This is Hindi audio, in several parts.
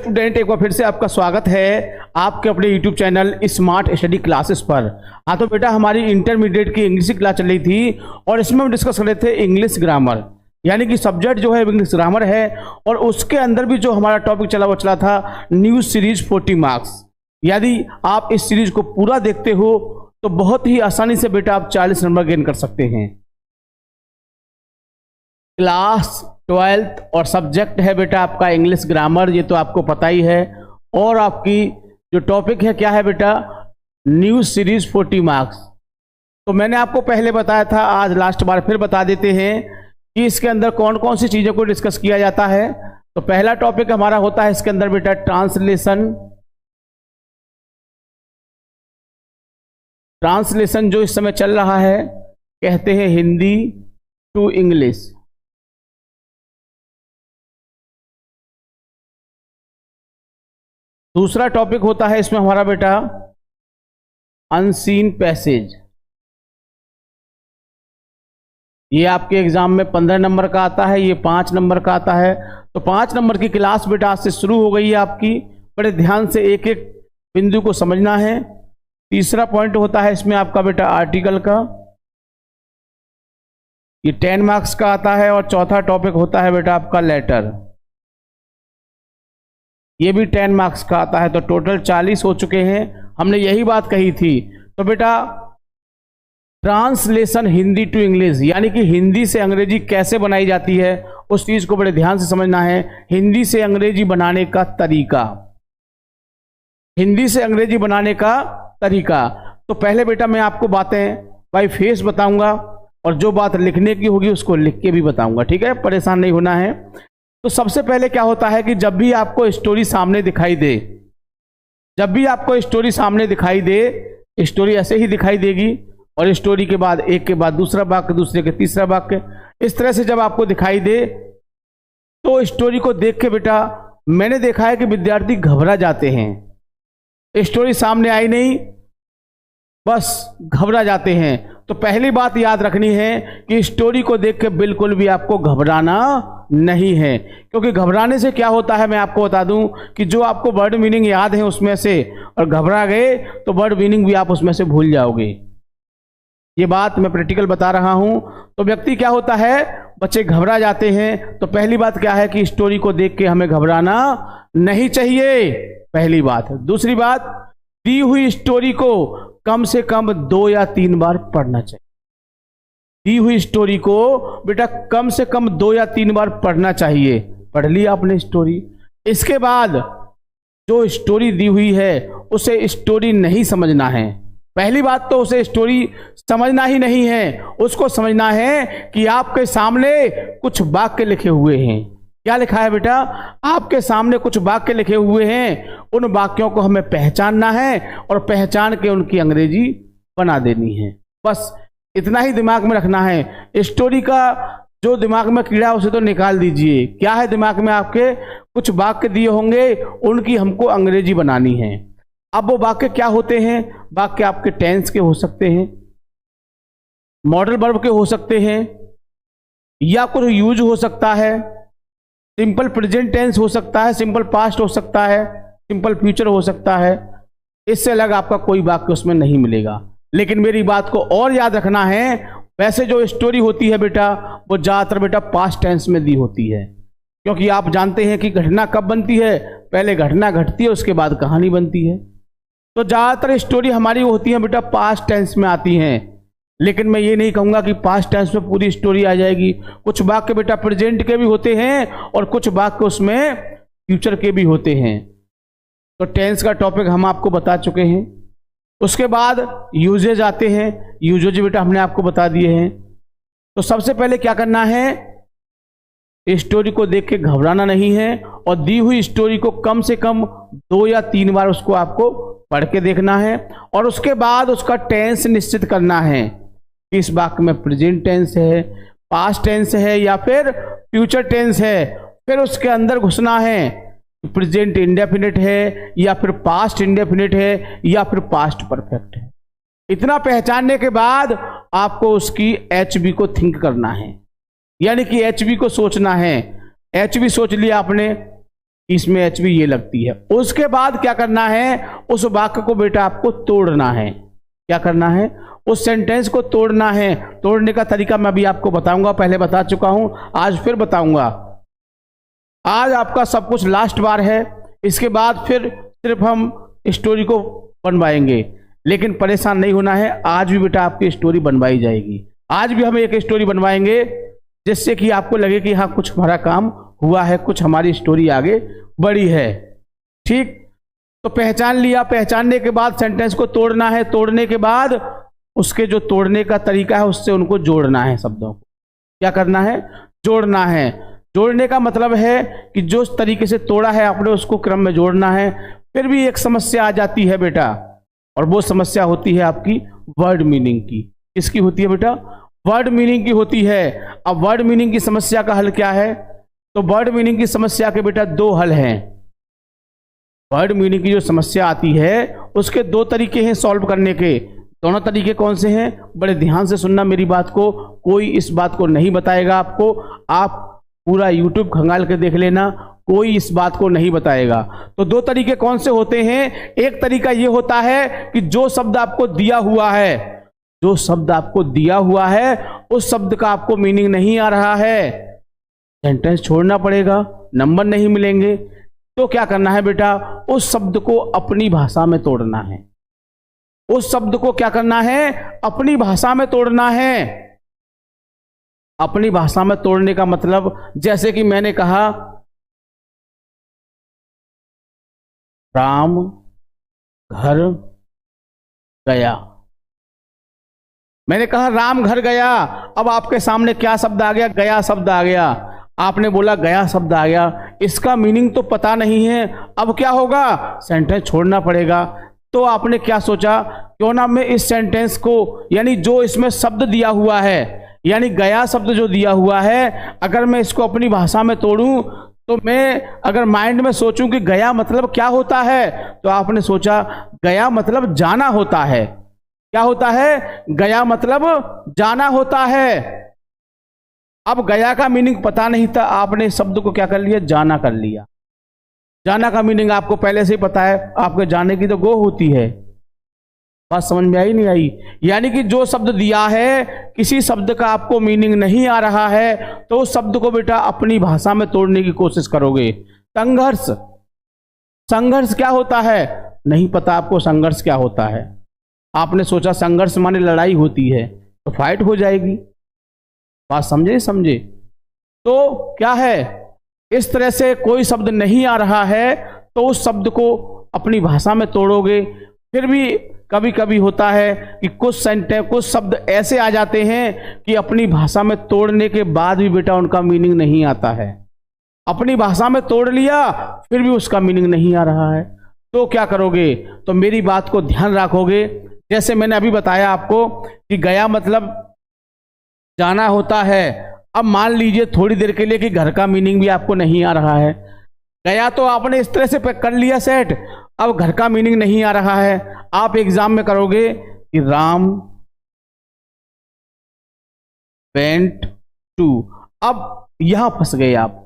स्टूडेंट, एक बार फिर से आपका स्वागत है आपके अपने YouTube channel smart study classes पर। हाँ तो बेटा, हमारी इंटरमीडिएट की इंग्लिश की क्लास चल रही थी और इसमें हम डिस्कस कर रहे थे इंग्लिश ग्रामर, यानी कि सब्जेक्ट जो है इंग्लिश ग्रामर है। और उसके अंदर भी जो हमारा टॉपिक चला वो चला था न्यूज़ सीरीज 40 मार्क्स। यदि आप इस सीरीज को पूरा देखते हो तो बहुत ही आसानी से बेटा आप 40 नंबर गेन कर सकते हैं। क्लास 12th और सब्जेक्ट है बेटा आपका इंग्लिश ग्रामर, ये तो आपको पता ही है। और आपकी जो टॉपिक है क्या है बेटा, न्यूज़ सीरीज 40 मार्क्स। तो मैंने आपको पहले बताया था, आज लास्ट बार फिर बता देते हैं कि इसके अंदर कौन कौन सी चीज़ों को डिस्कस किया जाता है। तो पहला टॉपिक हमारा होता है इसके अंदर बेटा ट्रांसलेशन। ट्रांसलेशन जो इस समय चल रहा है कहते हैं हिंदी टू इंग्लिश। दूसरा टॉपिक होता है इसमें हमारा बेटा अनसीन पैसेज। ये आपके एग्जाम में 15 नंबर का आता है, ये 5 नंबर का आता है। तो 5 नंबर की क्लास बेटा आज से शुरू हो गई है आपकी। बड़े ध्यान से एक एक बिंदु को समझना है। तीसरा पॉइंट होता है इसमें आपका बेटा आर्टिकल का, ये 10 मार्क्स का आता है। और चौथा टॉपिक होता है बेटा आपका लेटर, ये भी 10 मार्क्स का आता है। तो टोटल 40 हो चुके हैं। हमने यही बात कही थी। तो बेटा ट्रांसलेशन हिंदी टू इंग्लिश, यानी कि हिंदी से अंग्रेजी कैसे बनाई जाती है, उस चीज को बड़े ध्यान से समझना है। हिंदी से अंग्रेजी बनाने का तरीका, हिंदी से अंग्रेजी बनाने का तरीका। तो पहले बेटा मैं आपको बातें बाय फेस बताऊंगा और जो बात लिखने की होगी उसको लिख के भी बताऊंगा, ठीक है, परेशान नहीं होना है। तो सबसे पहले क्या होता है कि जब भी आपको स्टोरी सामने दिखाई दे, जब भी आपको स्टोरी सामने दिखाई दे, स्टोरी ऐसे ही दिखाई देगी और स्टोरी के बाद एक के बाद दूसरा वाक्य, दूसरे के तीसरा वाक्य, इस तरह से जब आपको दिखाई दे तो स्टोरी को देख के बेटा मैंने देखा है कि विद्यार्थी घबरा जाते हैं। स्टोरी सामने आई नहीं, बस घबरा जाते हैं। तो पहली बात याद रखनी है कि स्टोरी को देख के बिल्कुल भी आपको घबराना नहीं है, क्योंकि घबराने से क्या होता है मैं आपको बता दूं कि जो आपको वर्ड मीनिंग याद है उसमें से और घबरा गए तो वर्ड मीनिंग भी आप उसमें से भूल जाओगे। ये बात मैं प्रैक्टिकल बता रहा हूं। तो व्यक्ति क्या होता है, बच्चे घबरा जाते हैं। तो पहली बात क्या है कि स्टोरी को देख के हमें घबराना नहीं चाहिए, पहली बात। दूसरी बात, दी हुई स्टोरी को कम से कम 2 या 3 बार पढ़ना चाहिए। दी हुई स्टोरी को बेटा कम से कम 2 या 3 बार पढ़ना चाहिए। पढ़ ली आपने स्टोरी, इसके बाद जो स्टोरी दी हुई है उसे स्टोरी नहीं समझना है। पहली बात तो उसे स्टोरी समझना ही नहीं है, उसको समझना है कि आपके सामने कुछ वाक्य लिखे हुए हैं। क्या लिखा है बेटा, आपके सामने कुछ वाक्य लिखे हुए हैं, उन वाक्यों को हमें पहचानना है और पहचान के उनकी अंग्रेजी बना देनी है। बस इतना ही दिमाग में रखना है। स्टोरी का जो दिमाग में कीड़ा उसे तो निकाल दीजिए। क्या है दिमाग में आपके, कुछ वाक्य दिए होंगे, उनकी हमको अंग्रेजी बनानी है। अब वो वाक्य क्या होते हैं, वाक्य आपके टेंस के हो सकते हैं, मॉडल वर्ब के हो सकते हैं, या कुछ यूज हो सकता है, सिंपल प्रेजेंट टेंस हो सकता है, सिंपल पास्ट हो सकता है, सिंपल फ्यूचर हो सकता है। इससे अलग आपका कोई वाक्य उसमें नहीं मिलेगा। लेकिन मेरी बात को और याद रखना है, वैसे जो स्टोरी होती है बेटा वो ज़्यादातर बेटा पास्ट टेंस में दी होती है, क्योंकि आप जानते हैं कि घटना कब बनती है, पहले घटना घटती है उसके बाद कहानी बनती है। तो ज़्यादातर स्टोरी हमारी होती है बेटा पास्ट टेंस में आती हैं। लेकिन मैं ये नहीं कहूँगा कि पास्ट टेंस में पूरी स्टोरी आ जाएगी। कुछ वाक्य बेटा प्रेजेंट के भी होते हैं और कुछ वाक्य उसमें फ्यूचर के भी होते हैं। तो टेंस का टॉपिक हम आपको बता चुके हैं। उसके बाद यूजेज आते हैं, यूजेज बेटा हमने आपको बता दिए हैं। तो सबसे पहले क्या करना है, स्टोरी को देख के घबराना नहीं है और दी हुई स्टोरी को कम से कम 2 या 3 बार उसको आपको पढ़ के देखना है। और उसके बाद उसका टेंस निश्चित करना है कि इस वाक्य में प्रेजेंट टेंस है, पास्ट टेंस है या फिर फ्यूचर टेंस है। फिर उसके अंदर घुसना है, प्रेजेंट इंडेफिनिट है या फिर पास्ट इंडेफिनिट है या फिर पास्ट परफेक्ट है। इतना पहचानने के बाद आपको उसकी एचबी को थिंक करना है, यानी कि एचबी को सोचना है। एचबी सोच लिया आपने, इसमें एच भी ये लगती है। उसके बाद क्या करना है, उस वाक्य को बेटा आपको तोड़ना है। क्या करना है, उस सेंटेंस को तोड़ना है। तोड़ने का तरीका मैं अभी आपको बताऊंगा, पहले बता चुका हूं, आज फिर बताऊंगा। आज आपका सब कुछ लास्ट बार है, इसके बाद फिर सिर्फ हम स्टोरी को बनवाएंगे, लेकिन परेशान नहीं होना है। आज भी बेटा आपकी स्टोरी बनवाई जाएगी। आज भी हम एक स्टोरी बनवाएंगे जिससे कि आपको लगे कि हाँ कुछ हमारा काम हुआ है, कुछ हमारी स्टोरी आगे बढ़ी है। ठीक, तो पहचान लिया। पहचानने के बाद सेंटेंस को तोड़ना है। तोड़ने के बाद उसके जो तोड़ने का तरीका है उससे उनको जोड़ना है। शब्दों को क्या करना है, जोड़ना है। जोड़ने का मतलब है कि जो तरीके से तोड़ा है आपने उसको क्रम में जोड़ना है। फिर भी एक समस्या आ जाती है बेटा, और वो समस्या होती है आपकी वर्ड मीनिंग की। किसकी होती है बेटा, वर्ड मीनिंग की होती है। अब वर्ड मीनिंग की समस्या का हल क्या है, तो वर्ड मीनिंग की समस्या के बेटा दो हल हैं। वर्ड मीनिंग की जो समस्या आती है उसके दो तरीके हैं सॉल्व करने के। दोनों तरीके कौन से हैं, बड़े ध्यान से सुनना मेरी बात को, कोई इस बात को नहीं बताएगा आपको। आप पूरा YouTube खंगाल के देख लेना, कोई इस बात को नहीं बताएगा। तो दो तरीके कौन से होते हैं, एक तरीका ये होता है कि जो शब्द आपको दिया हुआ है, जो शब्द आपको दिया हुआ है उस शब्द का आपको मीनिंग नहीं आ रहा है, सेंटेंस छोड़ना पड़ेगा, नंबर नहीं मिलेंगे। तो क्या करना है बेटा, उस शब्द को अपनी भाषा में तोड़ना है। उस शब्द को क्या करना है, अपनी भाषा में तोड़ना है। अपनी भाषा में तोड़ने का मतलब, जैसे कि मैंने कहा राम घर गया। मैंने कहा राम घर गया। अब आपके सामने क्या शब्द आ गया, गया शब्द आ गया। आपने बोला गया शब्द आ गया, इसका मीनिंग तो पता नहीं है। अब क्या होगा, सेंटेंस छोड़ना पड़ेगा। तो आपने क्या सोचा, क्यों ना मैं इस सेंटेंस को, यानी जो इसमें शब्द दिया हुआ है, यानी गया शब्द जो दिया हुआ है, अगर मैं इसको अपनी भाषा में तोड़ूं, तो मैं अगर माइंड में सोचूं कि गया मतलब क्या होता है, तो आपने सोचा गया मतलब जाना होता है। क्या होता है, गया मतलब जाना होता है। अब गया का मीनिंग पता नहीं था, आपने शब्द को क्या कर लिया, जाना कर लिया। जाना का मीनिंग आपको पहले से ही पता है, आपके जाने की तो गो होती है। बात समझ में आई नहीं आई? यानी कि जो शब्द दिया है, किसी शब्द का आपको मीनिंग नहीं आ रहा है, तो उस शब्द को बेटा अपनी भाषा में तोड़ने की कोशिश करोगे। संघर्ष, संघर्ष क्या होता है, नहीं पता आपको संघर्ष क्या होता है। आपने सोचा संघर्ष माने लड़ाई होती है, तो फाइट हो जाएगी। बात समझे समझे? तो क्या है, इस तरह से कोई शब्द नहीं आ रहा है तो उस शब्द को अपनी भाषा में तोड़ोगे। फिर भी कभी कभी होता है कि कुछ शब्द ऐसे आ जाते हैं कि अपनी भाषा में तोड़ने के बाद भी बेटा उनका मीनिंग नहीं आता है। अपनी भाषा में तोड़ लिया फिर भी उसका मीनिंग नहीं आ रहा है, तो क्या करोगे, तो मेरी बात को ध्यान रखोगे। जैसे मैंने अभी बताया आपको कि गया मतलब जाना होता है। अब मान लीजिए थोड़ी देर के लिए कि घर का मीनिंग भी आपको नहीं आ रहा है। गया तो आपने इस तरह से कर लिया सेट, अब घर का मीनिंग नहीं आ रहा है। आप एग्जाम में करोगे कि राम वेंट टू, अब यहां फंस गए आप।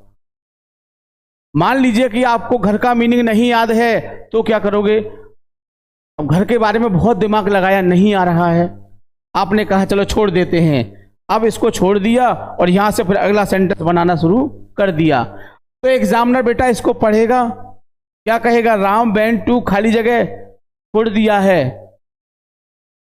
मान लीजिए कि आपको घर का मीनिंग नहीं याद है, तो क्या करोगे, अब घर के बारे में बहुत दिमाग लगाया, नहीं आ रहा है, आपने कहा चलो छोड़ देते हैं। अब इसको छोड़ दिया और यहां से फिर अगला सेंटेंस बनाना शुरू कर दिया। तो एग्जामिनर बेटा इसको पढ़ेगा, क्या कहेगा, राम वेंट टू खाली जगह छोड़ दिया है,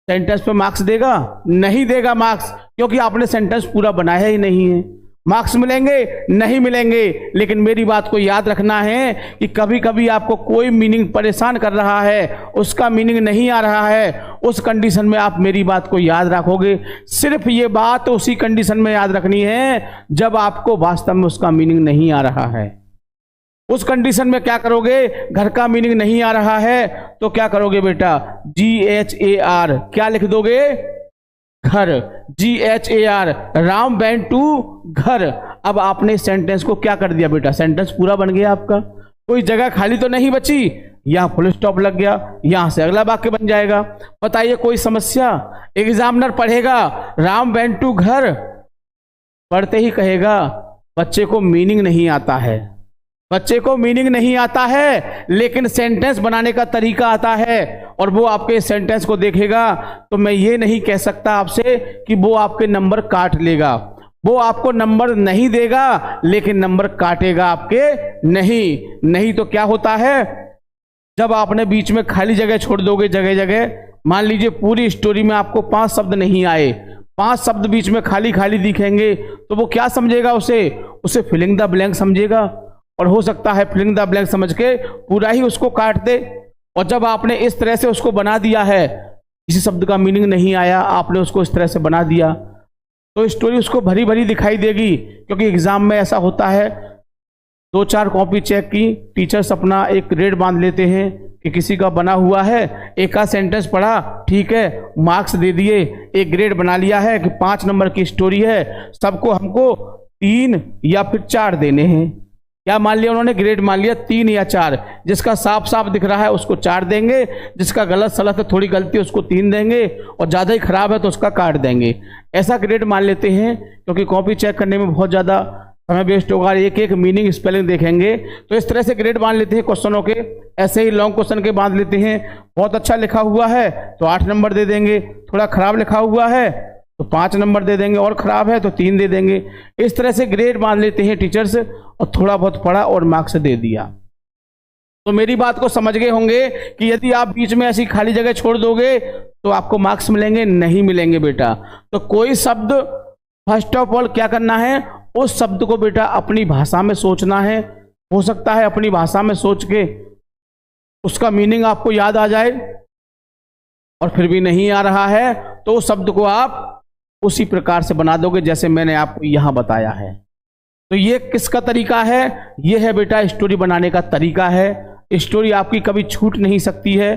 सेंटेंस पे मार्क्स देगा? नहीं देगा मार्क्स, क्योंकि आपने सेंटेंस पूरा बनाया ही नहीं है। मार्क्स मिलेंगे? नहीं मिलेंगे। लेकिन मेरी बात को याद रखना है कि कभी कभी आपको कोई मीनिंग परेशान कर रहा है, उसका मीनिंग नहीं आ रहा है, उस कंडीशन में आप मेरी बात को याद रखोगे। सिर्फ ये बात उसी कंडीशन में याद रखनी है जब आपको वास्तव में उसका मीनिंग नहीं आ रहा है। उस कंडीशन में क्या करोगे, घर का मीनिंग नहीं आ रहा है तो क्या करोगे बेटा, GHAR क्या लिख दोगे, घर, GHAR, राम वेंट टू घर। अब आपने सेंटेंस को क्या कर दिया बेटा, सेंटेंस पूरा बन गया आपका, कोई जगह खाली तो नहीं बची, यहां फुल स्टॉप लग गया, यहां से अगला वाक्य बन जाएगा। बताइए कोई समस्या? एग्जामिनर पढ़ेगा राम वेंट टू घर, पढ़ते ही कहेगा बच्चे को मीनिंग नहीं आता है। बच्चे को मीनिंग नहीं आता है लेकिन सेंटेंस बनाने का तरीका आता है, और वो आपके सेंटेंस को देखेगा तो मैं ये नहीं कह सकता आपसे कि वो आपके नंबर काट लेगा। वो आपको नंबर नहीं देगा लेकिन नंबर काटेगा आपके नहीं तो क्या होता है, जब आपने बीच में खाली जगह छोड़ दोगे जगह जगह, मान लीजिए पूरी स्टोरी में आपको 5 शब्द नहीं आए, 5 शब्द बीच में खाली खाली दिखेंगे, तो वो क्या समझेगा, उसे फिलिंग द ब्लैंक समझेगा, और हो सकता है फिलिंग द ब्लैंक समझ के पूरा ही उसको काट दे। और जब आपने इस तरह से उसको बना दिया है, किसी शब्द का मीनिंग नहीं आया, आपने उसको इस तरह से बना दिया, तो स्टोरी उसको भरी भरी दिखाई देगी। क्योंकि एग्जाम में ऐसा होता है, 2-4 कॉपी चेक की, टीचर्स अपना एक ग्रेड बांध लेते हैं कि किसी का बना हुआ है, एक आध सेंटेंस पढ़ा, ठीक है, मार्क्स दे दिए, एक ग्रेड बना लिया है कि 5 नंबर की स्टोरी है, सबको हमको 3 या फिर 4 देने हैं। क्या मान लिया उन्होंने, ग्रेड मान लिया 3 या 4। जिसका साफ साफ दिख रहा है उसको 4 देंगे, जिसका गलत सलत है, थोड़ी गलती है, उसको 3 देंगे, और ज़्यादा ही खराब है तो उसका काट देंगे। ऐसा ग्रेड मान लेते हैं, क्योंकि कॉपी चेक करने में बहुत ज़्यादा समय वेस्ट होगा, एक एक मीनिंग स्पेलिंग देखेंगे, तो इस तरह से ग्रेड बांध लेते हैं क्वेश्चनों के। ऐसे ही लॉन्ग क्वेश्चन के बांध लेते हैं, बहुत अच्छा लिखा हुआ है तो 8 नंबर दे देंगे, थोड़ा खराब लिखा हुआ है तो 5 नंबर दे देंगे, और खराब है तो 3 दे देंगे। इस तरह से ग्रेड बांध लेते हैं टीचर्स, और थोड़ा बहुत पढ़ा और मार्क्स दे दिया। तो मेरी बात को समझ गए होंगे कि यदि आप बीच में ऐसी खाली जगह छोड़ दोगे तो आपको मार्क्स मिलेंगे, नहीं मिलेंगे बेटा। तो कोई शब्द फर्स्ट ऑफ ऑल क्या करना है, उस शब्द को बेटा अपनी भाषा में सोचना है। हो सकता है अपनी भाषा में सोच के उसका मीनिंग आपको याद आ जाए, और फिर भी नहीं आ रहा है तो उस शब्द को आप उसी प्रकार से बना दोगे जैसे मैंने आपको यहां बताया है। तो ये किसका तरीका है, ये है बेटा स्टोरी बनाने का तरीका है। स्टोरी आपकी कभी छूट नहीं सकती है।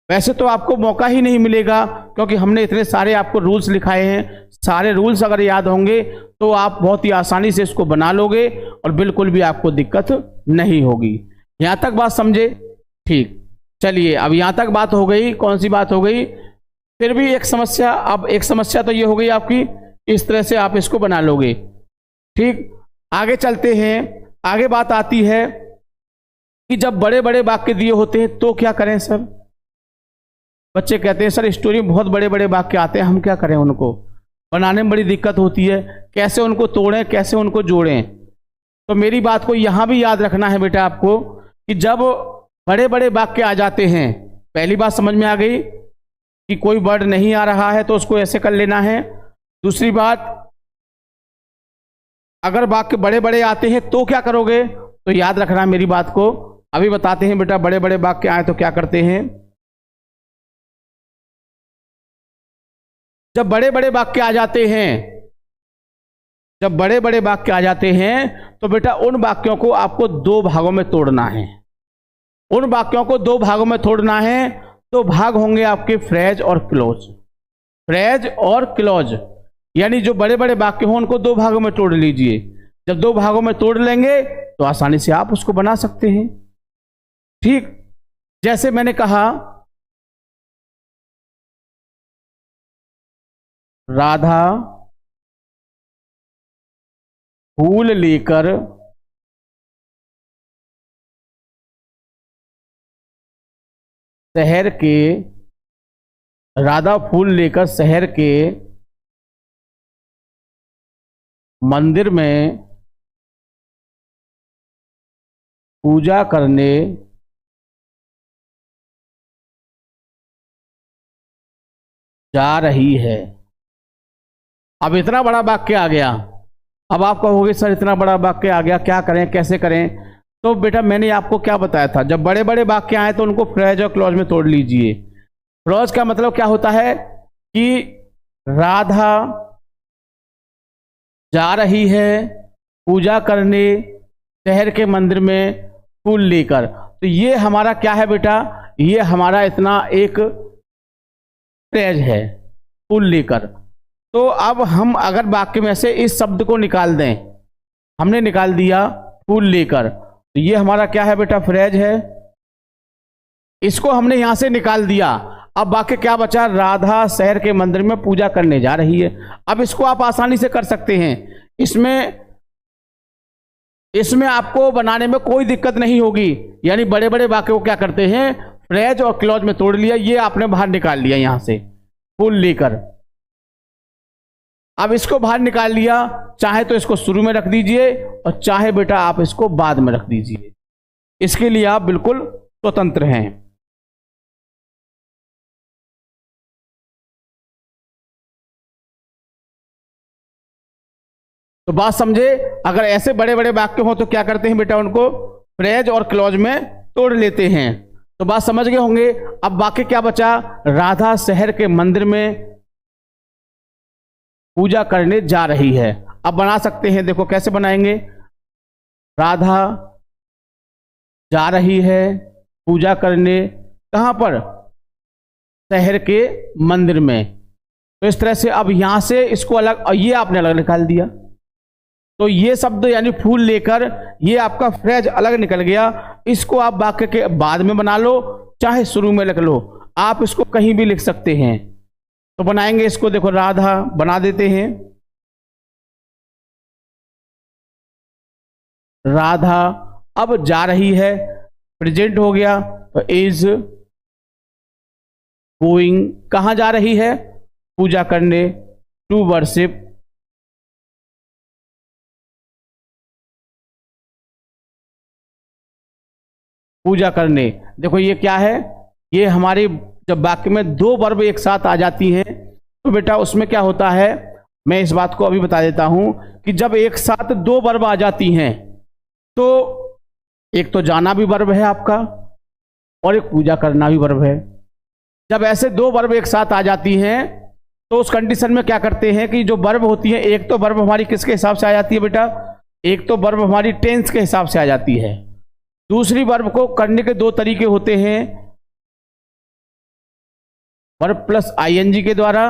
वैसे तो आपको मौका ही नहीं मिलेगा, क्योंकि हमने इतने सारे आपको रूल्स लिखाए हैं। सारे रूल्स अगर याद होंगे तो आप बहुत ही आसानी से इसको बना लोगे और बिल्कुल भी आपको दिक्कत नहीं होगी। यहां तक बात समझे? ठीक, चलिए अब यहां तक बात हो गई। कौन सी बात हो गई? फिर भी एक समस्या। अब एक समस्या तो ये हो गई आपकी, इस तरह से आप इसको बना लोगे। ठीक, आगे चलते हैं। आगे बात आती है कि जब बड़े बड़े वाक्य दिए होते हैं तो क्या करें सर? बच्चे कहते हैं सर स्टोरी में बहुत बड़े बड़े वाक्य आते हैं, हम क्या करें? उनको बनाने में बड़ी दिक्कत होती है, कैसे उनको तोड़ें, कैसे उनको जोड़ें? तो मेरी बात को यहां भी याद रखना है बेटा आपको कि जब बड़े बड़े वाक्य आ जाते हैं, पहली बात समझ में आ गई कि कोई वर्ड नहीं आ रहा है तो उसको ऐसे कर लेना है। दूसरी बात, अगर वाक्य बड़े बड़े आते हैं तो क्या करोगे? तो याद रखना मेरी बात को। अभी बताते हैं बेटा, बड़े बड़े वाक्य आए तो क्या करते हैं। जब बड़े बड़े वाक्य आ जाते हैं, जब बड़े बड़े वाक्य आ जाते हैं तो बेटा उन वाक्यों को आपको 2 भागों में तोड़ना है। उन वाक्यों को 2 भागों में तोड़ना है। तो भाग होंगे आपके फ्रेज और क्लोज। फ्रेज और क्लोज, यानी जो बड़े बड़े वाक्य हों उनको 2 भागों में तोड़ लीजिए। जब 2 भागों में तोड़ लेंगे तो आसानी से आप उसको बना सकते हैं। ठीक, जैसे मैंने कहा, राधा फूल लेकर शहर के, राधा फूल लेकर शहर के मंदिर में पूजा करने जा रही है। अब इतना बड़ा वाक्य आ गया। अब आप कहोगे सर इतना बड़ा वाक्य आ गया, क्या करें, कैसे करें? तो बेटा मैंने आपको क्या बताया था, जब बड़े बड़े वाक्य आए तो उनको फ्रेज और क्लॉज में तोड़ लीजिए। फ्रेज का मतलब क्या होता है कि राधा जा रही है पूजा करने शहर के मंदिर में फूल लेकर। तो ये हमारा क्या है बेटा, ये हमारा इतना एक फ्रेज है, फूल लेकर। तो अब हम अगर वाक्य में से इस शब्द को निकाल दें, हमने निकाल दिया फूल लेकर, तो ये हमारा क्या है बेटा, फ्रेज है। इसको हमने यहां से निकाल दिया। अब वाक्य क्या बचा, राधा शहर के मंदिर में पूजा करने जा रही है। अब इसको आप आसानी से कर सकते हैं। इसमें इसमें आपको बनाने में कोई दिक्कत नहीं होगी। यानी बड़े बड़े वाक्य को क्या करते हैं, फ्रेज और क्लॉज में तोड़ लिया, ये आपने बाहर निकाल लिया यहां से फुल लेकर। अब इसको बाहर निकाल लिया, चाहे तो इसको शुरू में रख दीजिए और चाहे बेटा आप इसको बाद में रख दीजिए, इसके लिए आप बिल्कुल स्वतंत्र हैं। तो बात समझे, अगर ऐसे बड़े बड़े वाक्य हो तो क्या करते हैं बेटा, उनको फ्रेज और क्लॉज में तोड़ लेते हैं। तो बात समझ गए होंगे। अब वाक्य क्या बचा, राधा शहर के मंदिर में पूजा करने जा रही है। अब बना सकते हैं, देखो कैसे बनाएंगे, राधा जा रही है पूजा करने, कहां पर, शहर के मंदिर में। तो इस तरह से अब यहां से इसको अलग, और ये आपने अलग निकाल दिया। तो ये शब्द यानी फूल लेकर ये आपका फ्रेज अलग निकल गया। इसको आप वाक्य के बाद में बना लो, चाहे शुरू में लिख लो, आप इसको कहीं भी लिख सकते हैं। तो बनाएंगे इसको, देखो राधा बना देते हैं, राधा अब जा रही है, प्रेजेंट हो गया, तो इज गोइंग, कहां जा रही है, पूजा करने, टू वर्शिप, पूजा करने। देखो ये क्या है, ये हमारी जब वाक्य में दो वर्ब एक साथ आ जाती हैं तो बेटा उसमें क्या होता है, मैं इस बात को अभी बता देता हूं कि जब एक साथ दो वर्ब आ जाती हैं तो एक तो जाना भी वर्ब है आपका और एक पूजा करना भी वर्ब है। जब ऐसे दो वर्ब एक साथ आ जाती हैं तो उस कंडीशन में क्या करते हैं कि जो वर्ब होती है, एक तो वर्ब हमारी किसके हिसाब से आ जाती है बेटा, एक तो वर्ब हमारी टेंस के हिसाब से आ जाती है। दूसरी वर्ब को करने के दो तरीके होते हैं, वर्ब प्लस आईएनजी के द्वारा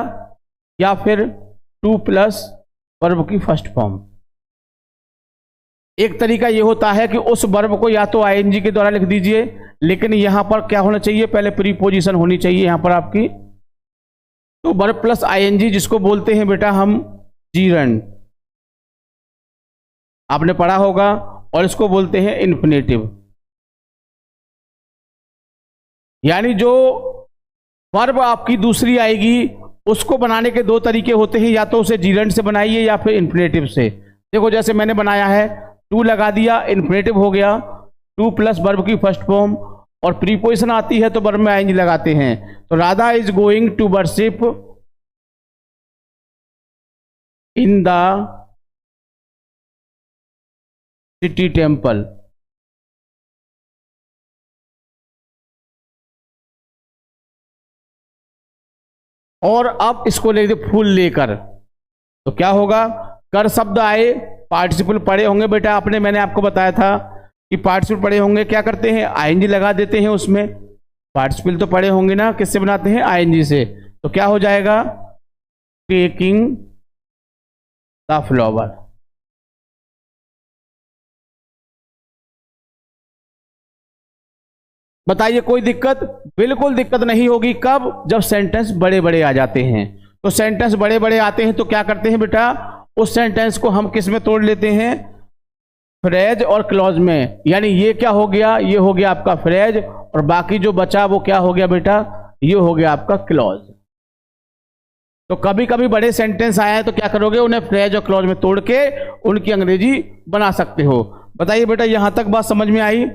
या फिर टू प्लस वर्ब की फर्स्ट फॉर्म। एक तरीका यह होता है कि उस वर्ब को या तो आईएनजी के द्वारा लिख दीजिए, लेकिन यहां पर क्या होना चाहिए, पहले प्रीपोजिशन होनी चाहिए यहां पर आपकी। तो वर्ब प्लस आईएनजी जिसको बोलते हैं बेटा हम जीरंड, आपने पढ़ा होगा, और इसको बोलते हैं इन्फिनेटिव। यानी जो वर्ब आपकी दूसरी आएगी उसको बनाने के दो तरीके होते हैं, या तो उसे जीरंड से बनाइए या फिर इन्फिनेटिव से। देखो जैसे मैंने बनाया है, टू लगा दिया, इन्फिनेटिव हो गया, टू प्लस वर्ब की फर्स्ट फॉर्म, और प्रीपोजिशन आती है तो वर्ब में आईएनजी लगाते हैं। तो Radha is going to worship in the city temple. और अब इसको ले फूल लेकर, तो क्या होगा, कर शब्द आए, पार्टिसिपल पढ़े होंगे बेटा आपने, मैंने आपको बताया था कि पार्टिसिपल पढ़े होंगे, क्या करते हैं आईएनजी लगा देते हैं उसमें। पार्टिसिपल तो पढ़े होंगे ना, किससे बनाते हैं, आईएनजी से। तो क्या हो जाएगा, टेकिंग द फ्लावर। बताइए कोई दिक्कत, बिल्कुल दिक्कत नहीं होगी। कब, जब सेंटेंस बड़े बड़े आ जाते हैं। तो सेंटेंस बड़े बड़े आते हैं तो क्या करते हैं बेटा, उस सेंटेंस को हम किस में तोड़ लेते हैं, फ्रेज और क्लॉज में। यानी ये क्या हो गया, ये हो गया आपका फ्रेज, और बाकी जो बचा वो क्या हो गया बेटा, ये हो गया आपका क्लॉज। तो कभी कभी बड़े सेंटेंस आए हैं तो क्या करोगे, उन्हें फ्रेज और क्लॉज में तोड़ के उनकी अंग्रेजी बना सकते हो। बताइए बेटा यहां तक बात समझ में आई।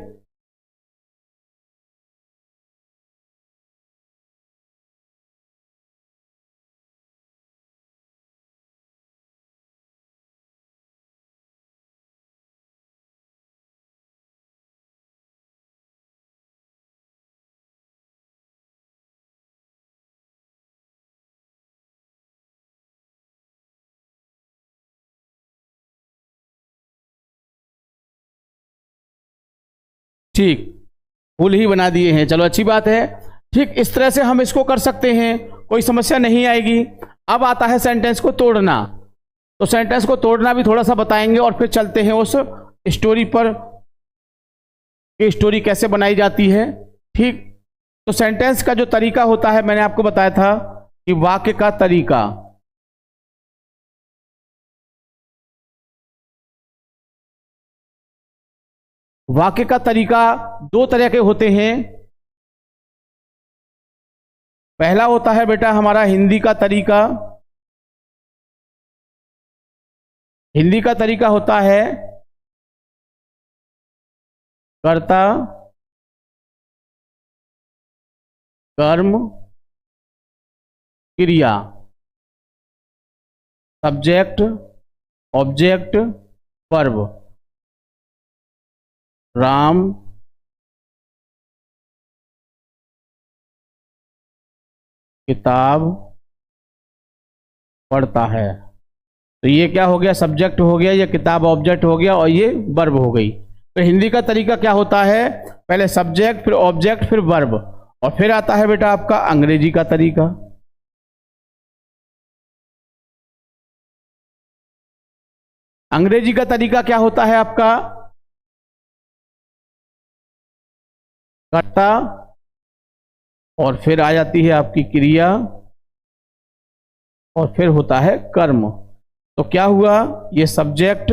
ठीक, फुल ही बना दिए हैं, चलो अच्छी बात है। ठीक इस तरह से हम इसको कर सकते हैं, कोई समस्या नहीं आएगी। अब आता है सेंटेंस को तोड़ना। तो सेंटेंस को तोड़ना भी थोड़ा सा बताएंगे और फिर चलते हैं उस स्टोरी पर कि स्टोरी कैसे बनाई जाती है। ठीक, तो सेंटेंस का जो तरीका होता है मैंने आपको बताया था कि वाक्य का तरीका, वाक्य का तरीका दो तरह के होते हैं। पहला होता है बेटा हमारा हिंदी का तरीका। हिंदी का तरीका होता है कर्ता, कर्म, क्रिया, सब्जेक्ट, ऑब्जेक्ट, वर्ब। राम किताब पढ़ता है। तो ये क्या हो गया, सब्जेक्ट हो गया, ये किताब ऑब्जेक्ट हो गया और ये वर्ब हो गई। तो हिंदी का तरीका क्या होता है, पहले सब्जेक्ट, फिर ऑब्जेक्ट, फिर वर्ब, और फिर आता है बेटा आपका अंग्रेजी का तरीका। अंग्रेजी का तरीका क्या होता है आपका, कर्ता और फिर आ जाती है आपकी क्रिया और फिर होता है कर्म। तो क्या हुआ, ये सब्जेक्ट,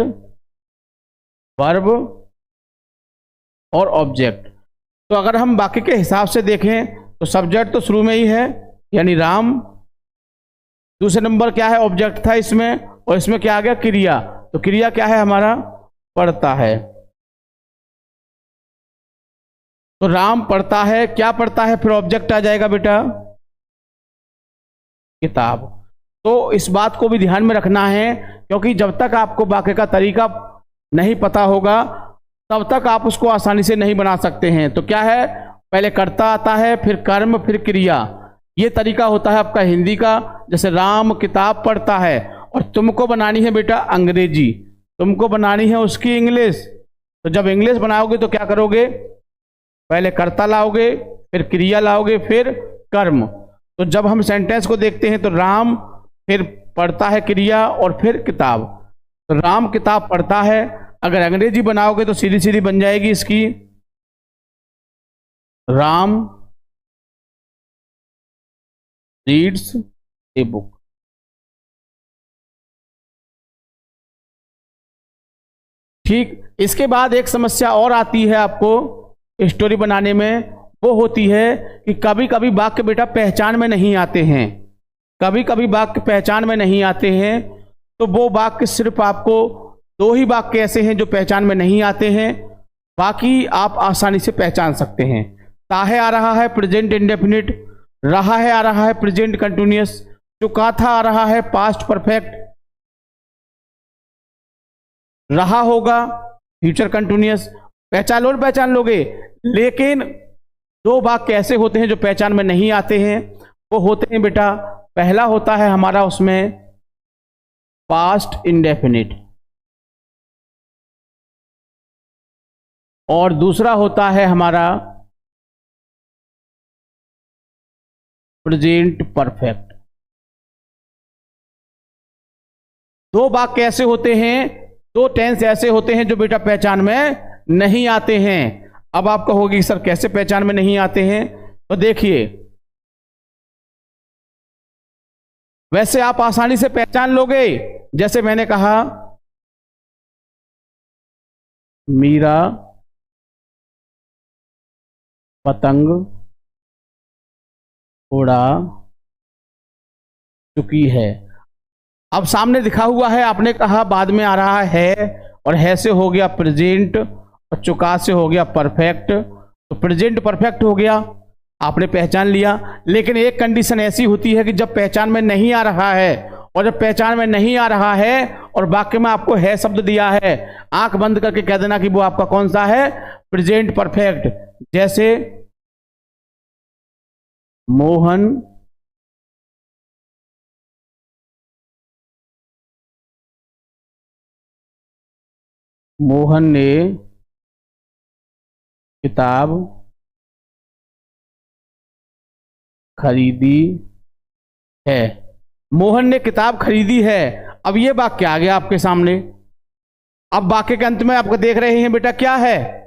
वर्ब और ऑब्जेक्ट। तो अगर हम बाकी के हिसाब से देखें तो सब्जेक्ट तो शुरू में ही है यानी राम, दूसरे नंबर क्या है, ऑब्जेक्ट था इसमें, और इसमें क्या आ गया, क्रिया। तो क्रिया क्या है हमारा, पढ़ता है। तो राम पढ़ता है, क्या पढ़ता है, फिर ऑब्जेक्ट आ जाएगा बेटा किताब। तो इस बात को भी ध्यान में रखना है, क्योंकि जब तक आपको वाक्य का तरीका नहीं पता होगा तब तक आप उसको आसानी से नहीं बना सकते हैं। तो क्या है, पहले कर्ता आता है, फिर कर्म, फिर क्रिया। ये तरीका होता है आपका हिंदी का। जैसे राम किताब पढ़ता है, और तुमको बनानी है बेटा अंग्रेजी, तुमको बनानी है उसकी इंग्लिश। तो जब इंग्लिश बनाओगे तो क्या करोगे, पहले कर्ता लाओगे, फिर क्रिया लाओगे, फिर कर्म। तो जब हम सेंटेंस को देखते हैं तो राम, फिर पढ़ता है क्रिया, और फिर किताब। तो राम किताब पढ़ता है, अगर अंग्रेजी बनाओगे तो सीधी सीधी बन जाएगी इसकी, राम रीड्स ए बुक। ठीक, इसके बाद एक समस्या और आती है आपको स्टोरी बनाने में, वो होती है कि कभी कभी वाक्य बेटा पहचान में नहीं आते हैं। कभी कभी वाक्य पहचान में नहीं आते हैं, तो वो वाक्य सिर्फ आपको, दो ही वाक्य ऐसे हैं जो पहचान में नहीं आते हैं, बाकी आप आसानी से पहचान सकते हैं। ताहे आ रहा है प्रेजेंट इंडेफिनिट, रहा है आ रहा है प्रेजेंट कंटिन्यूअस, चुका था आ रहा है पास्ट परफेक्ट, रहा होगा फ्यूचर कंटिन्यूअस। पहचान लोगे। लेकिन दो वाक्य ऐसे होते हैं जो पहचान में नहीं आते हैं, वो होते हैं बेटा, पहला होता है हमारा उसमें पास्ट इंडेफिनिट, और दूसरा होता है हमारा प्रेजेंट परफेक्ट। दो वाक्य ऐसे होते हैं, दो टेंस ऐसे होते हैं जो बेटा पहचान में नहीं आते हैं। अब आप कहोगे सर कैसे पहचान में नहीं आते हैं, तो देखिए, वैसे आप आसानी से पहचान लोगे। जैसे मैंने कहा मीरा पतंग उड़ा चुकी है। अब सामने दिखा हुआ है, आपने कहा बाद में आ रहा है, और है से हो गया प्रेजेंट, और चुका से हो गया परफेक्ट। तो प्रेजेंट परफेक्ट हो गया, आपने पहचान लिया। लेकिन एक कंडीशन ऐसी होती है कि जब पहचान में नहीं आ रहा है, और जब पहचान में नहीं आ रहा है और वाक्य में आपको है शब्द दिया है, आंख बंद करके कह देना कि वो आपका कौन सा है, प्रेजेंट परफेक्ट। जैसे मोहन ने किताब खरीदी है। मोहन ने किताब खरीदी है। अब ये वाक्य आ गया आपके सामने। अब वाक्य के अंत में आपको देख रहे हैं बेटा क्या है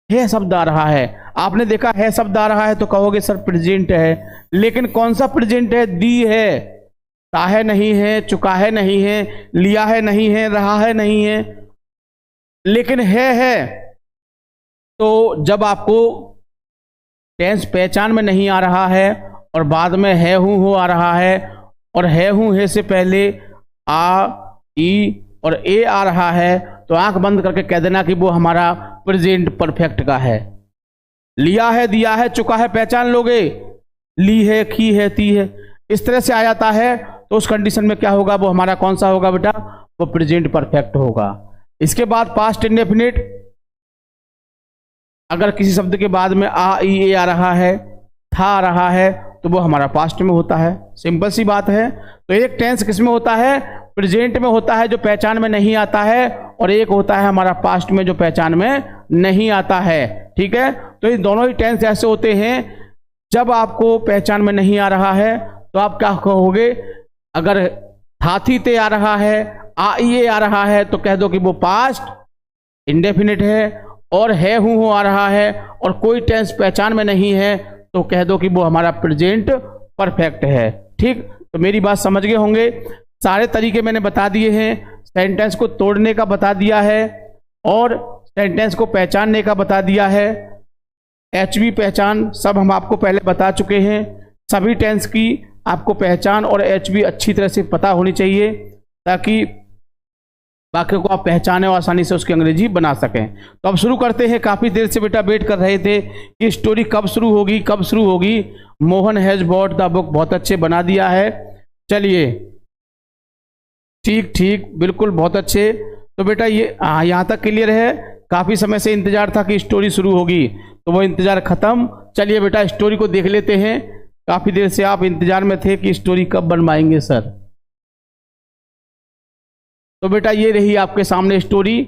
शब्द आ रहा है। आपने देखा है शब्द आ रहा है तो कहोगे सर प्रेजेंट है, लेकिन कौन सा प्रेजेंट है, दी है, ता है नहीं है, चुका है नहीं है, लिया है नहीं है, रहा है नहीं है, लेकिन है। तो जब आपको टेंस पहचान में नहीं आ रहा है और बाद में है हूँ हो आ रहा है और है हूँ है से पहले आ, ई और ए आ रहा है, तो आंख बंद करके कह देना कि वो हमारा प्रेजेंट परफेक्ट का है। लिया है, दिया है, चुका है, पहचान लोगे। ली है, की है, ती है, इस तरह से आ जाता है, तो उस कंडीशन में क्या होगा, वो हमारा कौन सा होगा बेटा, वो प्रेजेंट परफेक्ट होगा। इसके बाद पास्ट इंडेफिनिट, अगर किसी शब्द के बाद में आ, ई, ए आ रहा है, था आ रहा है, तो वो हमारा पास्ट में होता है। सिंपल सी बात है। तो एक टेंस किस में होता है, प्रेजेंट में होता है जो पहचान में नहीं आता है, और एक होता है हमारा पास्ट में जो पहचान में नहीं आता है। ठीक है, तो ये दोनों ही टेंस ऐसे होते हैं, जब आपको पहचान में नहीं आ रहा है तो आप क्या कहोगे, अगर था थी ते आ रहा है, आ ई ए आ रहा है, तो कह दो कि वो पास्ट इंडेफिनिट है। और है हूँ हो आ रहा है और कोई टेंस पहचान में नहीं है, तो कह दो कि वो हमारा प्रेजेंट परफेक्ट है। ठीक, तो मेरी बात समझ गए होंगे। सारे तरीके मैंने बता दिए हैं, सेंटेंस को तोड़ने का बता दिया है और सेंटेंस को पहचानने का बता दिया है। एचवी पहचान सब हम आपको पहले बता चुके हैं। सभी टेंस की आपको पहचान और एचवी अच्छी तरह से पता होनी चाहिए, ताकि वाक्य को आप पहचाने और आसानी से उसकी अंग्रेजी बना सकें। तो अब शुरू करते हैं। काफ़ी देर से बेटा वेट कर रहे थे कि स्टोरी कब शुरू होगी, कब शुरू होगी। Mohan has bought the book बहुत अच्छे बना दिया है। चलिए, ठीक ठीक, बिल्कुल बहुत अच्छे। तो बेटा ये यहाँ तक क्लियर है। काफ़ी समय से इंतजार था कि स्टोरी शुरू होगी, तो वो इंतजार खत्म। चलिए बेटा स्टोरी को देख लेते हैं। काफ़ी देर से आप इंतजार में थे कि स्टोरी कब बनवाएंगे सर। तो बेटा ये रही आपके सामने स्टोरी।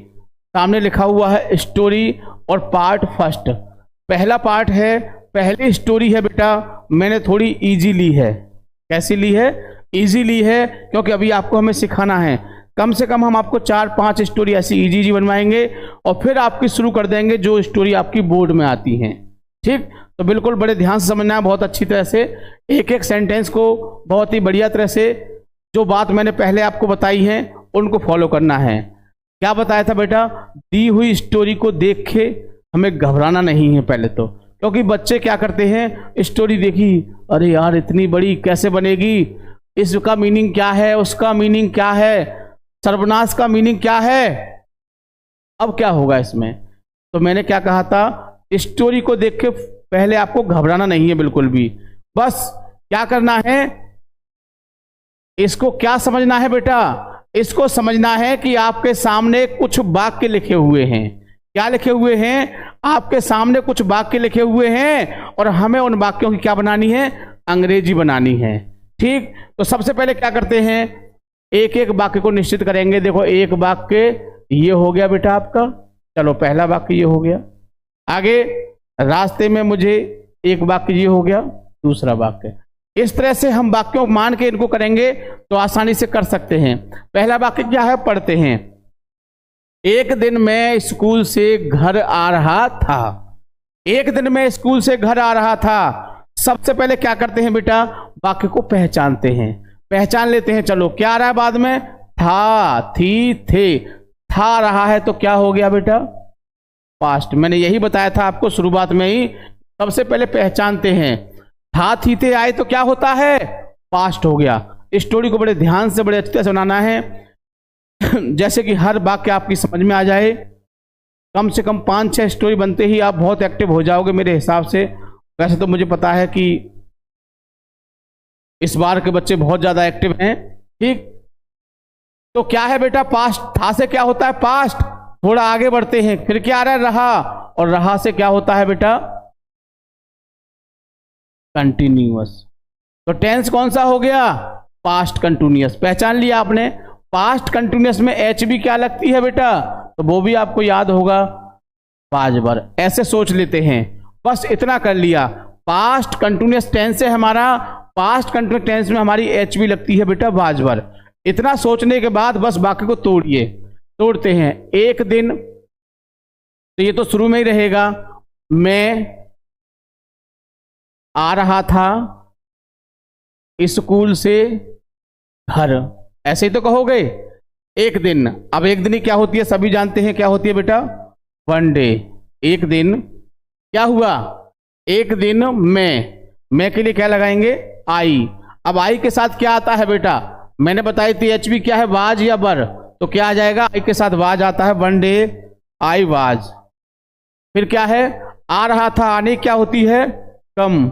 सामने लिखा हुआ है स्टोरी और पार्ट फर्स्ट। पहला पार्ट है, पहली स्टोरी है बेटा, मैंने थोड़ी इजी ली है। कैसी ली है, इजी ली है, क्योंकि अभी आपको हमें सिखाना है। कम से कम हम आपको 4-5 स्टोरी ऐसी इजी बनवाएंगे और फिर आपकी शुरू कर देंगे जो स्टोरी आपकी बोर्ड में आती हैं। ठीक, तो बिल्कुल बड़े ध्यान से समझना है, बहुत अच्छी तरह से। एक एक सेंटेंस को बहुत ही बढ़िया तरह से, जो बात मैंने पहले आपको बताई है उनको फॉलो करना है। क्या बताया था बेटा, दी हुई स्टोरी को देख के हमें घबराना नहीं है पहले तो, क्योंकि बच्चे क्या करते हैं, स्टोरी देखी, अरे यार इतनी बड़ी कैसे बनेगी, इसका मीनिंग क्या है, उसका मीनिंग क्या है, सर्वनाश का मीनिंग क्या है, अब क्या होगा इसमें। तो मैंने क्या कहा था, स्टोरी को देख के पहले आपको घबराना नहीं है बिल्कुल भी। बस क्या करना है, इसको क्या समझना है बेटा, इसको समझना है कि आपके सामने कुछ वाक्य लिखे हुए हैं। क्या लिखे हुए हैं, आपके सामने कुछ वाक्य लिखे हुए हैं और हमें उन वाक्यों की क्या बनानी है, अंग्रेजी बनानी है। ठीक, तो सबसे पहले क्या करते हैं, एक एक वाक्य को निश्चित करेंगे। देखो एक वाक्य ये हो गया बेटा आपका, चलो पहला वाक्य ये हो गया। आगे रास्ते में मुझे एक वाक्य ये हो गया, दूसरा वाक्य। इस तरह से हम वाक्यों मान के इनको करेंगे तो आसानी से कर सकते हैं। पहला वाक्य क्या है, पढ़ते हैं। एक दिन मैं स्कूल से घर आ रहा था। एक दिन मैं स्कूल से घर आ रहा था। सबसे पहले क्या करते हैं बेटा, वाक्य को पहचानते हैं, पहचान लेते हैं। चलो क्या आ रहा है बाद में, था, थी, थे। था आ रहा है तो क्या हो गया बेटा, पास्ट। मैंने यही बताया था आपको शुरुआत में ही, सबसे पहले पहचानते हैं। था थी थे आए तो क्या होता है, पास्ट हो गया। स्टोरी को बड़े ध्यान से बड़े अच्छी तरह से बनाना है, जैसे कि हर वाक्य आपकी समझ में आ जाए। कम से कम 5-6 स्टोरी बनते ही आप बहुत एक्टिव हो जाओगे मेरे हिसाब से। वैसे तो मुझे पता है कि इस बार के बच्चे बहुत ज़्यादा एक्टिव हैं। ठीक, तो क्या है बेटा, पास्ट। था से क्या होता है, पास्ट। थोड़ा आगे बढ़ते हैं, फिर क्या आ रहा है, रहा। और रहा से क्या होता है बेटा, कंटिन्यूअस। तो टेंस कौन सा हो गया, पास्ट कंटिन्यूअस। पहचान लिया आपने। पास्ट कंटिन्यूअस में एच भी क्या लगती है बेटा, तो वो भी आपको याद होगा, वाजबर। ऐसे सोच लेते हैं, बस इतना कर लिया। पास्ट कंटिन्यूअस टेंस है हमारा, पास्ट कंटिन्यूअस टेंस में हमारी एच भी लगती है बेटा, वाजबर। इतना सोचने के बाद बस वाक्य को तोड़िए। तोड़ते हैं। एक दिन, तो ये तो शुरू में ही रहेगा, मैं आ रहा था स्कूल से घर, ऐसे ही तो कहोगे। एक दिन, अब एक दिन ही क्या होती है, सभी जानते हैं क्या होती है बेटा, वन डे। एक दिन क्या हुआ, एक दिन मैं के लिए क्या लगाएंगे, आई। अब आई के साथ क्या आता है बेटा, मैंने बताई थी एचवी क्या है, वाज या वर, तो क्या आ जाएगा, आई के साथ वाज आता है, वन डे आई वाज। फिर क्या है, आ रहा था, आने क्या होती है, कम,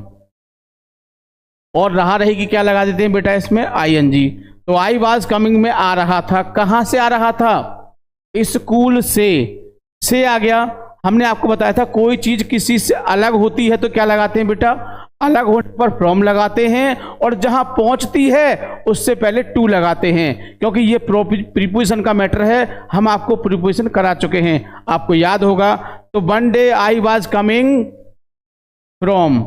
और रहा रहेगी क्या लगा देते हैं बेटा इसमें, आईएनजी। तो आई वाज कमिंग में आ रहा था, कहां से आ रहा था, स्कूल से आ गया। हमने आपको बताया था कोई चीज किसी से अलग होती है तो क्या लगाते हैं बेटा, अलग होने पर फ्रॉम लगाते हैं, और जहां पहुंचती है उससे पहले टू लगाते हैं, क्योंकि ये प्रीपोजिशन का मैटर है, हम आपको प्रीपोजिशन करा चुके हैं, आपको याद होगा। तो one day I was coming from,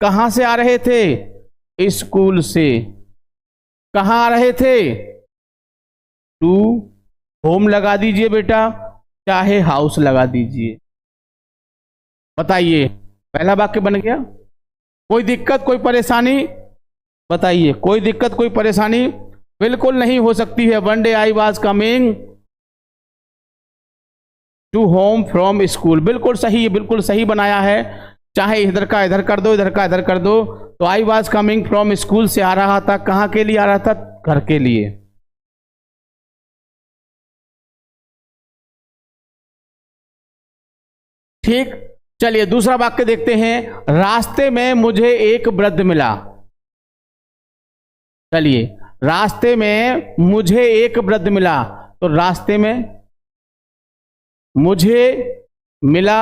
कहां से आ रहे थे, स्कूल से। कहां आ रहे थे, टू होम लगा दीजिए बेटा, चाहे हाउस लगा दीजिए। बताइए, पहला वाक्य बन गया। कोई दिक्कत, कोई परेशानी, बताइए, कोई दिक्कत, कोई परेशानी बिल्कुल नहीं हो सकती है। One day I was coming to home from school, बिल्कुल सही है, बिल्कुल सही बनाया है। चाहे इधर का इधर कर दो, इधर का इधर कर दो। तो आई वाज कमिंग फ्रॉम स्कूल से आ रहा था, कहां के लिए आ रहा था, घर के लिए। ठीक, चलिए दूसरा वाक्य देखते हैं। रास्ते में मुझे एक वृद्ध मिला। चलिए, रास्ते में मुझे एक वृद्ध मिला, तो रास्ते में मुझे मिला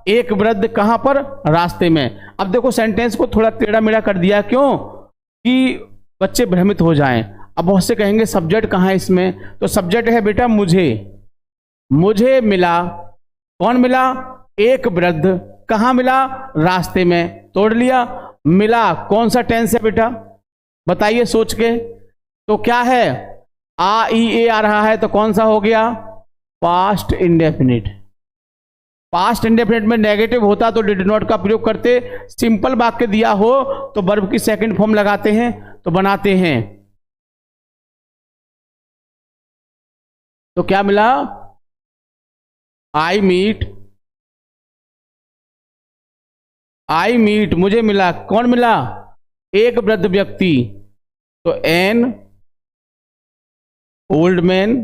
एक वृद्ध, कहां पर, रास्ते में। अब देखो सेंटेंस को थोड़ा टेढ़ा मेढ़ा कर दिया, क्यों कि बच्चे भ्रमित हो जाएं। अब बहुत से कहेंगे सब्जेक्ट कहां है इसमें, तो सब्जेक्ट है बेटा मुझे मिला, कौन मिला, एक वृद्ध, कहां मिला, रास्ते में, तोड़ लिया। मिला कौन सा टेंस है बेटा, बताइए सोच के। तो क्या है, आ ई ए आ रहा है, तो कौन सा हो गया, पास्ट इंडेफिनिट। पास्ट इंडेफिनिट में नेगेटिव होता तो डिड नॉट का प्रयोग करते। सिंपल वाक्य दिया हो तो वर्ब की सेकंड फॉर्म लगाते हैं, तो बनाते हैं। तो क्या मिला, आई मीट, मुझे मिला, कौन मिला, एक वृद्ध व्यक्ति, तो एन ओल्ड मैन।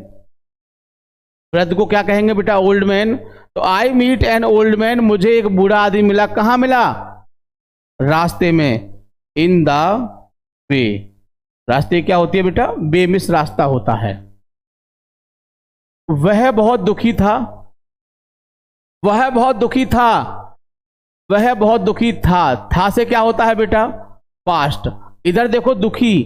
वृद्ध को क्या कहेंगे बेटा, ओल्ड मैन। तो I meet an old man, मुझे एक बूढ़ा आदमी मिला, कहां मिला, रास्ते में, इन द वे। रास्ते क्या होती है बेटा, बेमिस रास्ता होता है। वह बहुत दुखी था, वह बहुत दुखी था, वह बहुत दुखी था से क्या होता है बेटा, पास्ट। इधर देखो दुखी,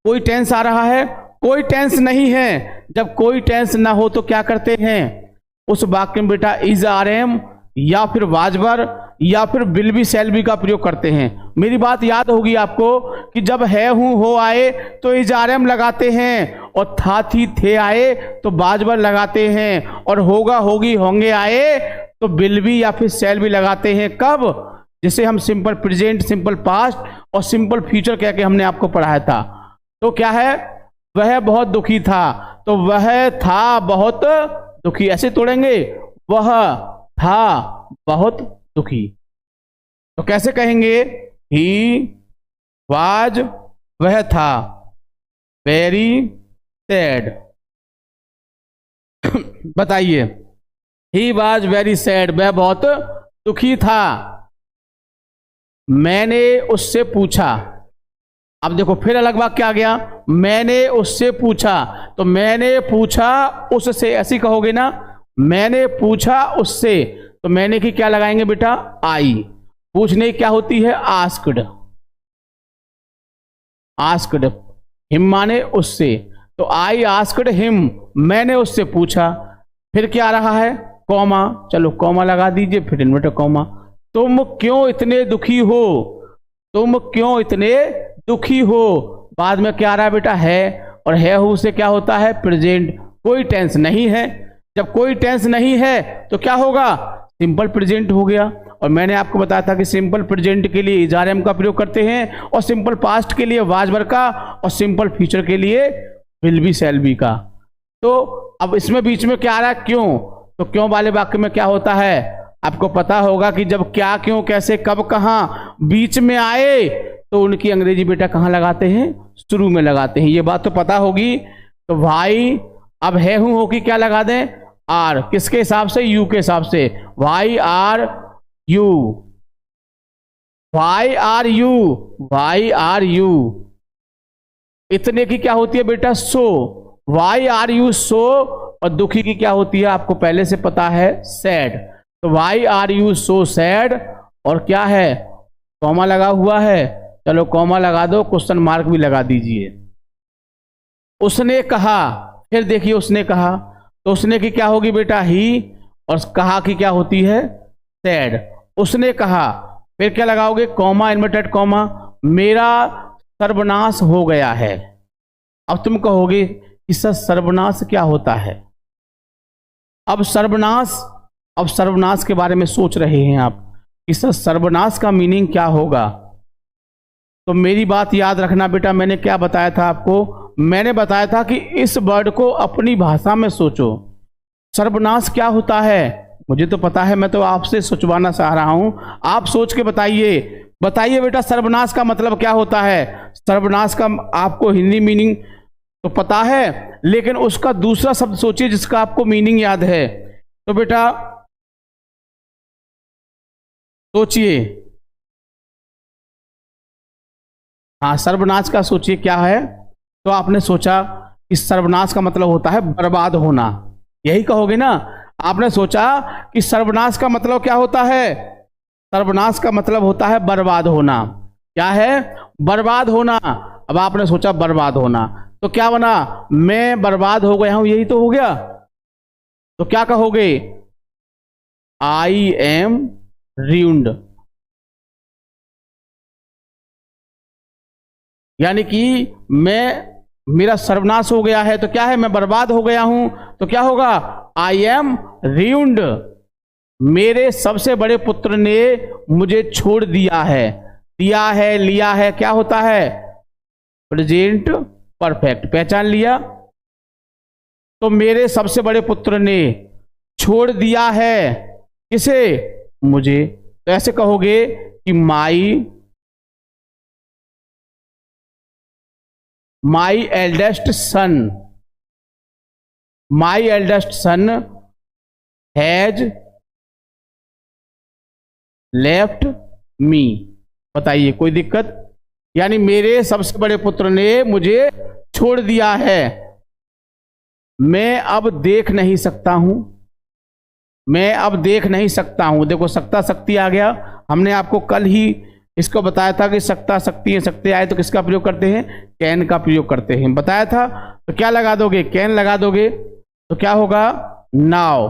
कोई टेंस आ रहा है, कोई टेंस नहीं है। जब कोई टेंस ना हो तो क्या करते हैं, उस वाक्य में बेटा इज आर एम या फिर वाजवर या फिर विल बी शैल बी का प्रयोग करते हैं। मेरी बात याद होगी आपको कि जब है हूं हो आए तो इज आर एम लगाते हैं, और था थी थे आए तो वाजवर लगाते हैं, और होगा होगी होंगे आए तो विल बी या फिर शैल बी लगाते हैं। कब, जिसे हम सिंपल प्रेजेंट, सिंपल पास्ट और सिंपल फ्यूचर कह के हमने आपको पढ़ाया था। तो क्या है, वह बहुत दुखी था, तो वह था बहुत दुखी, ऐसे तोड़ेंगे, वह था बहुत दुखी। तो कैसे कहेंगे, ही वाज, वह था वेरी सैड। बताइए, ही वाज वेरी सैड, वह बहुत दुखी था। मैंने उससे पूछा, अब देखो फिर अलग वाक्य आ गया, मैंने उससे पूछा, तो मैंने पूछा उससे, ऐसी कहोगे ना, मैंने पूछा उससे, तो मैंने की क्या लगाएंगे बेटा, आई। पूछने क्या होती है, आस्क्ड, आस्क्ड, हिम माने उससे, तो आई आस्क्ड हिम, मैंने उससे पूछा। फिर क्या आ रहा है, कॉमा, चलो कॉमा लगा दीजिए, फिर इन्वर्टर कॉमा। तुम क्यों इतने दुखी हो, तुम क्यों इतने दुखी हो। बाद में क्या आ रहा है बेटा, है, और है हु से क्या होता है, प्रेजेंट, कोई टेंस नहीं है। जब कोई टेंस नहीं है तो क्या होगा, सिंपल प्रेजेंट हो गया। और मैंने आपको बताया था कि सिंपल प्रेजेंट के लिए इज आर एम का प्रयोग करते हैं, और सिंपल पास्ट के लिए वाज वर का, और सिंपल फ्यूचर के लिए विल बी शैल बी का। तो अब इसमें बीच में क्या आ रहा है, क्यों, तो क्यों वाले वाक्य में क्या होता है, आपको पता होगा कि जब क्या, क्यों, कैसे, कब, कहाँ बीच में आए तो उनकी अंग्रेजी बेटा कहाँ लगाते हैं, शुरू में लगाते हैं। ये बात तो पता होगी। तो भाई अब है हूं हो कि क्या लगा दें, आर, किसके हिसाब से, यू के हिसाब से, why are you, why are you, why are you. इतने की क्या होती है बेटा, so, why are you so. और दुखी की क्या होती है आपको पहले से पता है, सैड। तो why are you so sad, और क्या है, कॉमा लगा हुआ है, चलो कॉमा लगा दो, क्वेश्चन मार्क भी लगा दीजिए। उसने कहा, फिर देखिए उसने कहा, तो उसने की क्या होगी बेटा, ही, और कहा की क्या होती है, सैड। उसने कहा, फिर क्या लगाओगे, कॉमा, इन्वर्टेड कॉमा, मेरा सर्वनाश हो गया है। अब तुम कहोगे कि सर सर्वनाश क्या होता है। अब सर्वनाश के बारे में सोच रहे हैं आप कि सर सर्वनाश का मीनिंग क्या होगा। तो मेरी बात याद रखना बेटा, मैंने क्या बताया था आपको, मैंने बताया था कि इस वर्ड को अपनी भाषा में सोचो। सर्वनाश क्या होता है मुझे तो पता है, मैं तो आपसे सोचवाना चाह रहा हूं, आप सोच के बताइए। बताइए बेटा, सर्वनाश का मतलब क्या होता है। सर्वनाश का आपको हिंदी मीनिंग तो पता है, लेकिन उसका दूसरा शब्द सोचिए जिसका आपको मीनिंग याद है। तो बेटा सोचिए, हाँ सर्वनाश का सोचिए क्या है। तो आपने सोचा कि सर्वनाश का मतलब होता है बर्बाद होना, यही कहोगे ना। आपने सोचा कि सर्वनाश का मतलब क्या होता है, सर्वनाश का मतलब होता है बर्बाद होना। क्या है, बर्बाद होना। अब आपने सोचा बर्बाद होना, तो क्या बना, मैं बर्बाद हो गया हूं, यही तो हो गया। तो क्या कहोगे, आई एम ruined, यानी कि मेरा सर्वनाश हो गया है। तो क्या है, मैं बर्बाद हो गया हूं। तो क्या होगा, आई एम ruined, मेरे सबसे बड़े पुत्र ने मुझे छोड़ दिया है। दिया है, लिया है, क्या होता है, प्रेजेंट परफेक्ट, पहचान लिया। तो मेरे सबसे बड़े पुत्र ने छोड़ दिया है, किसे, मुझे। तो ऐसे कहोगे कि my eldest son, my eldest son has left me. बताइए कोई दिक्कत, यानी मेरे सबसे बड़े पुत्र ने मुझे छोड़ दिया है। मैं अब देख नहीं सकता हूं, मैं अब देख नहीं सकता हूं। देखो सकता शक्ति आ गया। हमने आपको कल ही इसको बताया था कि सकता शक्ति है, सकते आए तो किसका प्रयोग करते हैं, कैन का प्रयोग करते हैं, बताया था। तो क्या लगा दोगे, कैन लगा दोगे। तो क्या होगा, now,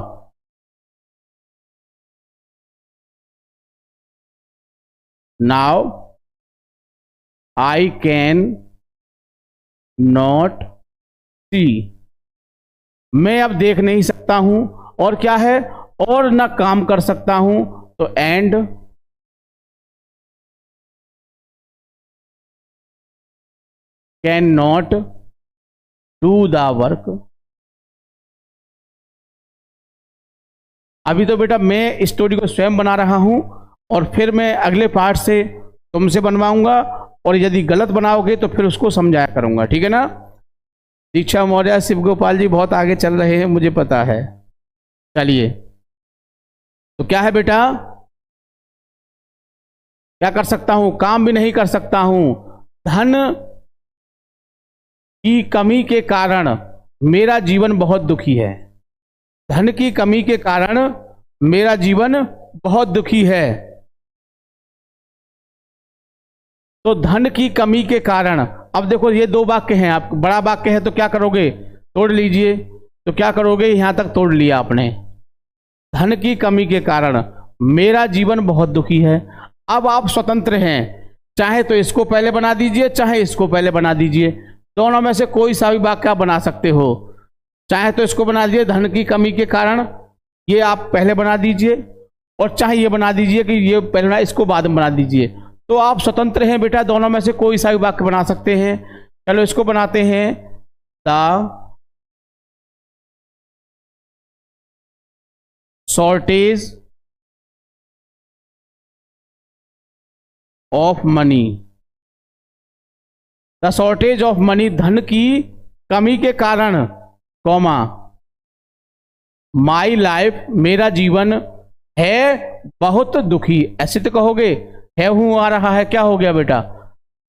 now I can not see, मैं अब देख नहीं सकता हूं, और क्या है, और ना काम कर सकता हूं। तो and can not do the work. अभी तो बेटा मैं स्टोरी को स्वयं बना रहा हूं, और फिर मैं अगले पार्ट से तुमसे बनवाऊंगा, और यदि गलत बनाओगे तो फिर उसको समझाया करूंगा, ठीक है ना। दीक्षा मौर्य, शिव गोपाल जी बहुत आगे चल रहे हैं, मुझे पता है। चलिए, तो क्या है बेटा, क्या कर सकता हूं, काम भी नहीं कर सकता हूं। धन की कमी के कारण मेरा जीवन बहुत दुखी है। धन की कमी के कारण मेरा जीवन बहुत दुखी है। तो धन की कमी के कारण, अब देखो ये दो वाक्य हैं, आप बड़ा वाक्य है तो क्या करोगे, तोड़ लीजिए। तो क्या करोगे, यहां तक तोड़ लिया आपने, धन की कमी के कारण मेरा जीवन बहुत दुखी है। अब आप स्वतंत्र हैं, चाहे तो इसको पहले बना दीजिए, चाहे इसको पहले बना दीजिए, दोनों में से कोई सा भी वाक्य आप बना सकते हो। चाहे तो इसको बना दीजिए, धन की कमी के कारण, ये आप पहले बना दीजिए, और चाहे ये बना दीजिए कि ये पहले बना, इसको बाद में बना दीजिए। तो आप स्वतंत्र हैं बेटा, दोनों में से कोई सा भी वाक्य बना सकते हैं। चलो इसको बनाते हैं, the shortage of money, the shortage of money, धन की कमी के कारण, कॉमा, माई लाइफ, मेरा जीवन, है बहुत दुखी। ऐसे तो कहोगे, है हूं आ रहा है, क्या हो गया बेटा,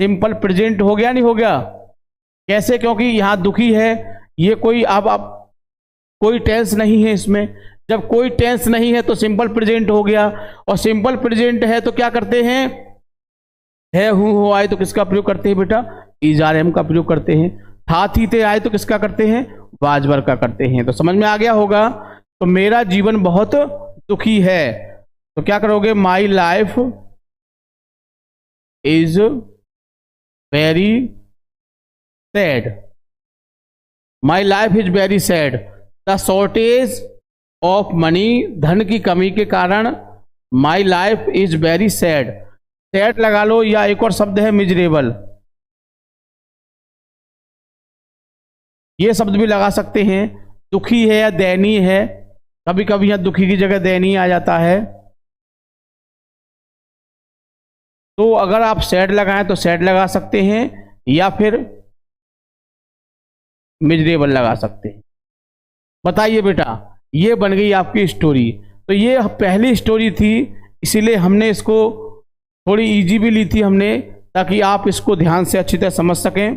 सिंपल प्रेजेंट हो गया नहीं हो गया? कैसे? क्योंकि यहां दुखी है, ये कोई अब कोई टेंस नहीं है इसमें। जब कोई टेंस नहीं है तो सिंपल प्रेजेंट हो गया, और सिंपल प्रेजेंट है तो क्या करते हैं, है हूं हो आए तो किसका प्रयोग करते हैं बेटा, इज आर एम का प्रयोग करते हैं। था थी ते आए तो किसका करते हैं, वाज वर का करते हैं। तो समझ में आ गया होगा। तो मेरा जीवन बहुत दुखी है, तो क्या करोगे, my life is very sad, my life is very sad, the shortage of money, धन की कमी के कारण, my life is very sad, sad लगा लो, या एक और शब्द है मिजरेबल, ये शब्द भी लगा सकते हैं। दुखी है या दयनीय है, कभी कभी यहां दुखी की जगह दयनीय आ जाता है। तो अगर आप सैड लगाएं तो सैड लगा सकते हैं, या फिर मिजरेबल लगा सकते हैं। बताइए बेटा, ये बन गई आपकी स्टोरी। तो ये पहली स्टोरी थी, इसीलिए हमने इसको थोड़ी इजी भी ली थी हमने, ताकि आप इसको ध्यान से अच्छी तरह समझ सकें।